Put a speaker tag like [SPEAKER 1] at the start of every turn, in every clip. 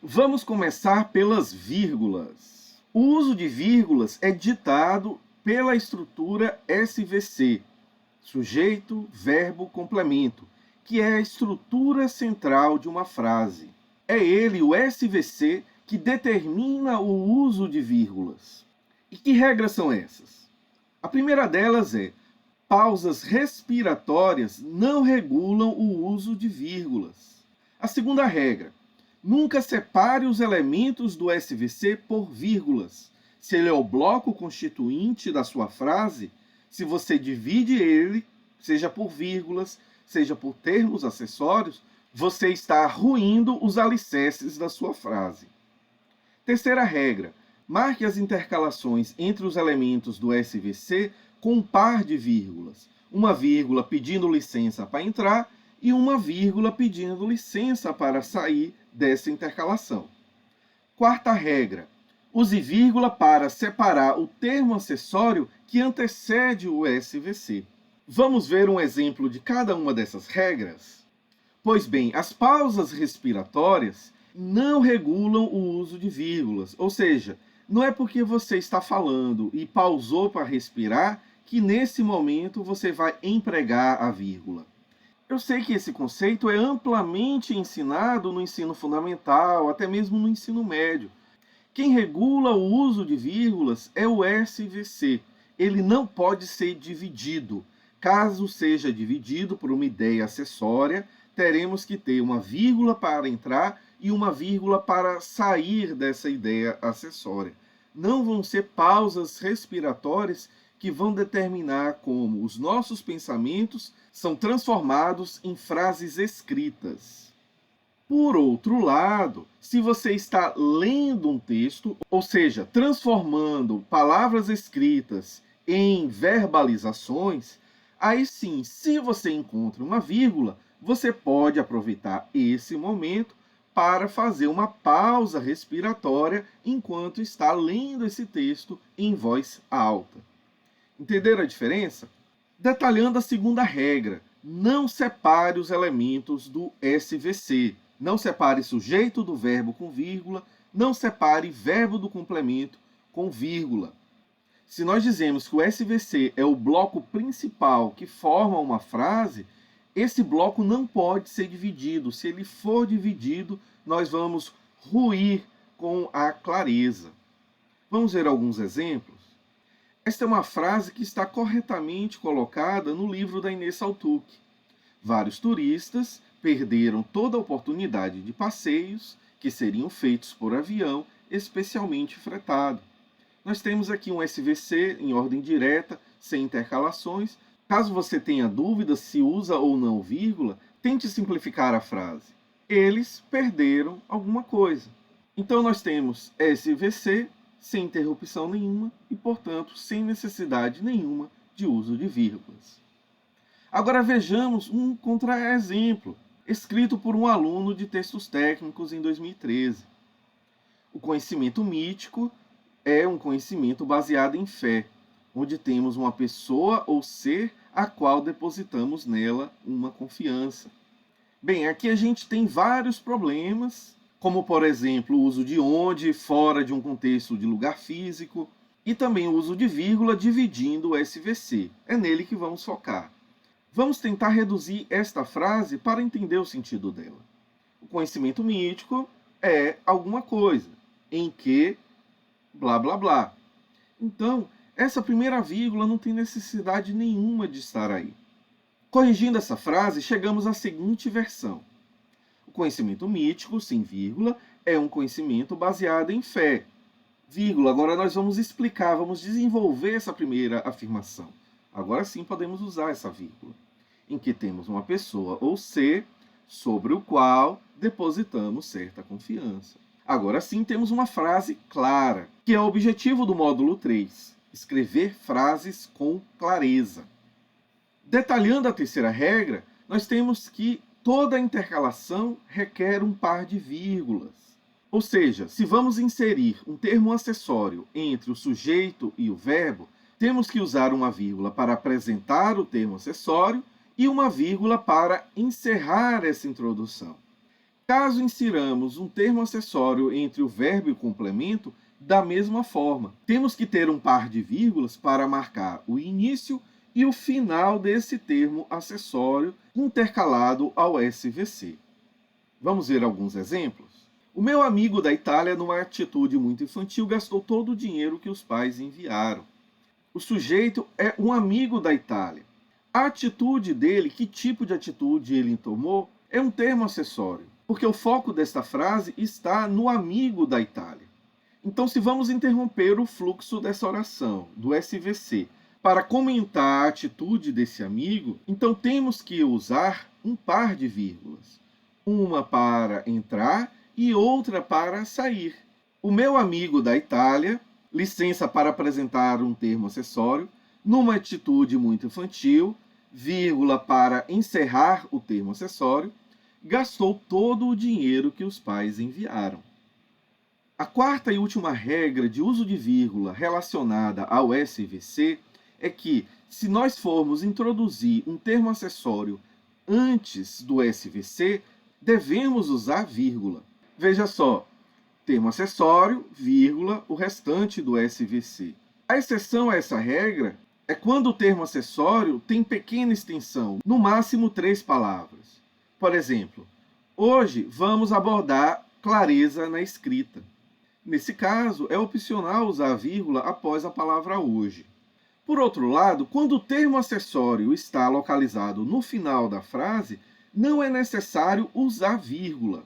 [SPEAKER 1] Vamos começar pelas vírgulas. O uso de vírgulas é ditado pela estrutura SVC, sujeito, verbo, complemento, que é a estrutura central de uma frase. É ele, o SVC, que determina o uso de vírgulas. E que regras são essas? A primeira delas é: pausas respiratórias não regulam o uso de vírgulas. A segunda regra: nunca separe os elementos do SVC por vírgulas. Se ele é o bloco constituinte da sua frase, se você divide ele, seja por vírgulas, seja por termos acessórios, você está ruindo os alicerces da sua frase. Terceira regra: marque as intercalações entre os elementos do SVC com um par de vírgulas. Uma vírgula pedindo licença para entrar e uma vírgula pedindo licença para sair dessa intercalação. Quarta regra: use vírgula para separar o termo acessório que antecede o SVC. Vamos ver um exemplo de cada uma dessas regras? Pois bem, as pausas respiratórias não regulam o uso de vírgulas, ou seja, não é porque você está falando e pausou para respirar que nesse momento você vai empregar a vírgula. Eu sei que esse conceito é amplamente ensinado no ensino fundamental, até mesmo no ensino médio. Quem regula o uso de vírgulas é o SVC. Ele não pode ser dividido. Caso seja dividido por uma ideia acessória, teremos que ter uma vírgula para entrar e uma vírgula para sair dessa ideia acessória. Não vão ser pausas respiratórias que vão determinar como os nossos pensamentos são transformados em frases escritas. Por outro lado, se você está lendo um texto, ou seja, transformando palavras escritas em verbalizações, aí sim, se você encontra uma vírgula, você pode aproveitar esse momento para fazer uma pausa respiratória enquanto está lendo esse texto em voz alta. Entenderam a diferença? Detalhando a segunda regra: não separe os elementos do SVC. Não separe sujeito do verbo com vírgula, não separe verbo do complemento com vírgula. Se nós dizemos que o SVC é o bloco principal que forma uma frase, esse bloco não pode ser dividido. Se ele for dividido, nós vamos ruir com a clareza. Vamos ver alguns exemplos? Esta é uma frase que está corretamente colocada no livro da Inês Saltuc. Vários turistas perderam toda a oportunidade de passeios que seriam feitos por avião, especialmente fretado. Nós temos aqui um SVC em ordem direta, sem intercalações. Caso você tenha dúvidas se usa ou não vírgula, tente simplificar a frase: eles perderam alguma coisa. Então nós temos SVC sem interrupção nenhuma e, portanto, sem necessidade nenhuma de uso de vírgulas. Agora vejamos um contra-exemplo, escrito por um aluno de textos técnicos em 2013. O conhecimento mítico é um conhecimento baseado em fé, onde temos uma pessoa ou ser a qual depositamos nela uma confiança. Bem, aqui a gente tem vários problemas, como, por exemplo, o uso de onde fora de um contexto de lugar físico, e também o uso de vírgula dividindo o SVC. É nele que vamos focar. Vamos tentar reduzir esta frase para entender o sentido dela. O conhecimento mítico é alguma coisa, em que blá blá blá. Então, essa primeira vírgula não tem necessidade nenhuma de estar aí. Corrigindo essa frase, chegamos à seguinte versão: o conhecimento mítico, sem vírgula, é um conhecimento baseado em fé. Vírgula, agora nós vamos explicar, vamos desenvolver essa primeira afirmação. Agora sim podemos usar essa vírgula, em que temos uma pessoa ou ser sobre o qual depositamos certa confiança. Agora sim temos uma frase clara, que é o objetivo do módulo 3, escrever frases com clareza. Detalhando a terceira regra, nós temos que toda intercalação requer um par de vírgulas. Ou seja, se vamos inserir um termo acessório entre o sujeito e o verbo, temos que usar uma vírgula para apresentar o termo acessório e uma vírgula para encerrar essa introdução. Caso insiramos um termo acessório entre o verbo e o complemento, da mesma forma, temos que ter um par de vírgulas para marcar o início e o final desse termo acessório intercalado ao SVC. Vamos ver alguns exemplos? O meu amigo da Itália, numa atitude muito infantil, gastou todo o dinheiro que os pais enviaram. O sujeito é um amigo da Itália. A atitude dele, que tipo de atitude ele tomou, é um termo acessório, porque o foco desta frase está no amigo da Itália. Então, se vamos interromper o fluxo dessa oração, do SVC, para comentar a atitude desse amigo, então temos que usar um par de vírgulas. Uma para entrar e outra para sair. O meu amigo da Itália, licença para apresentar um termo acessório, numa atitude muito infantil, vírgula para encerrar o termo acessório, gastou todo o dinheiro que os pais enviaram. A quarta e última regra de uso de vírgula relacionada ao SVC é que, se nós formos introduzir um termo acessório antes do SVC, devemos usar vírgula. Veja só, termo acessório, vírgula, o restante do SVC. A exceção a essa regra é quando o termo acessório tem pequena extensão, no máximo 3 palavras. Por exemplo, hoje vamos abordar clareza na escrita. Nesse caso, é opcional usar a vírgula após a palavra hoje. Por outro lado, quando o termo acessório está localizado no final da frase, não é necessário usar vírgula,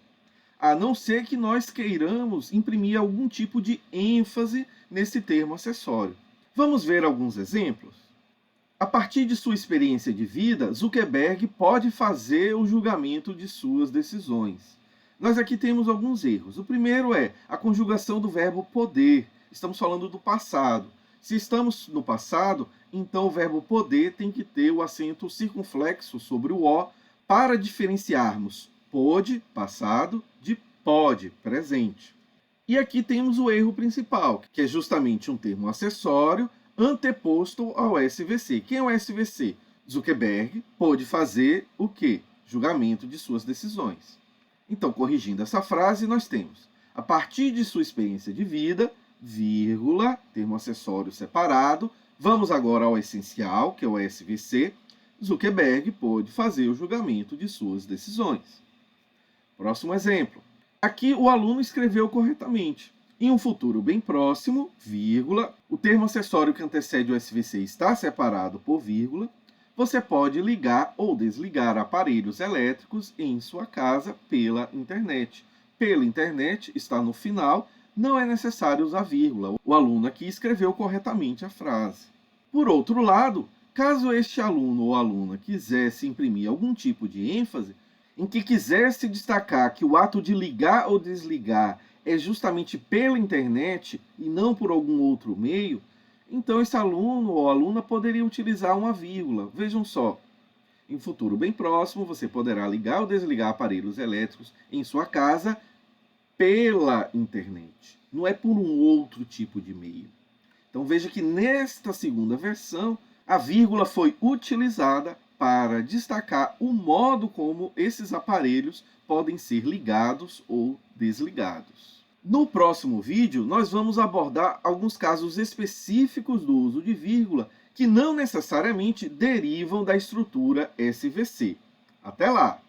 [SPEAKER 1] a não ser que nós queiramos imprimir algum tipo de ênfase nesse termo acessório. Vamos ver alguns exemplos? A partir de sua experiência de vida, Zuckerberg pode fazer o julgamento de suas decisões. Nós aqui temos alguns erros. O primeiro é a conjugação do verbo poder. Estamos falando do passado. Se estamos no passado, então o verbo poder tem que ter o acento circunflexo sobre o O para diferenciarmos pôde, passado, de pode, presente. E aqui temos o erro principal, que é justamente um termo acessório anteposto ao SVC. Quem é o SVC? Zuckerberg pôde fazer o quê? Julgamento de suas decisões. Então, corrigindo essa frase, nós temos, a partir de sua experiência de vida, vírgula, termo acessório separado, vamos agora ao essencial, que é o SVC, Zuckerberg pôde fazer o julgamento de suas decisões. Próximo exemplo. Aqui o aluno escreveu corretamente. Em um futuro bem próximo, vírgula, o termo acessório que antecede o SVC está separado por vírgula, você pode ligar ou desligar aparelhos elétricos em sua casa pela internet. Pela internet está no final, não é necessário usar vírgula. O aluno aqui escreveu corretamente a frase. Por outro lado, caso este aluno ou aluna quisesse imprimir algum tipo de ênfase, em que quisesse destacar que o ato de ligar ou desligar é justamente pela internet e não por algum outro meio, então esse aluno ou aluna poderia utilizar uma vírgula. Vejam só, em futuro bem próximo, você poderá ligar ou desligar aparelhos elétricos em sua casa pela internet. Não é por um outro tipo de meio. Então veja que nesta segunda versão, a vírgula foi utilizada para destacar o modo como esses aparelhos podem ser ligados ou desligados. No próximo vídeo, nós vamos abordar alguns casos específicos do uso de vírgula que não necessariamente derivam da estrutura SVC. Até lá!